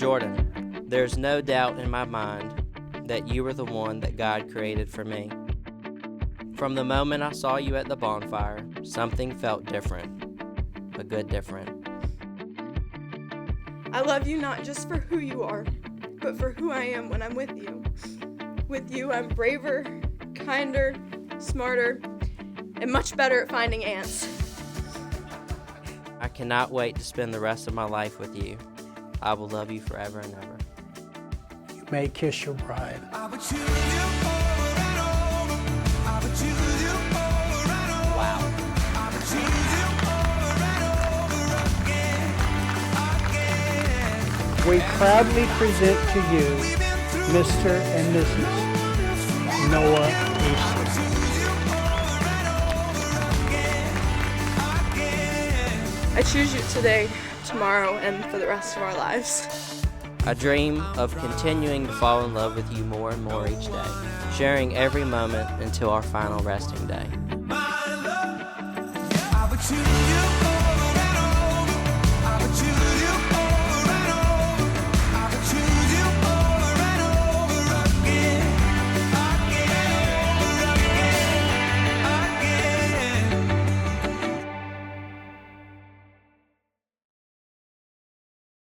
Jordan, there's no doubt in my mind that you were the one that God created for me. From the moment I saw you at the bonfire, something felt different, a good different. I love you not just for who you are, but for who I am when I'm with you. With you, I'm braver, kinder, smarter, and much better at finding ants. I cannot wait to spend the rest of my life with you. I will love you forever and ever. You may kiss your bride. Wow. We proudly present to you Mr. and Mrs. Noah Easton. I choose you today, tomorrow, and for the rest of our lives. I dream of continuing to fall in love with you more and more each day, sharing every moment until our final resting day.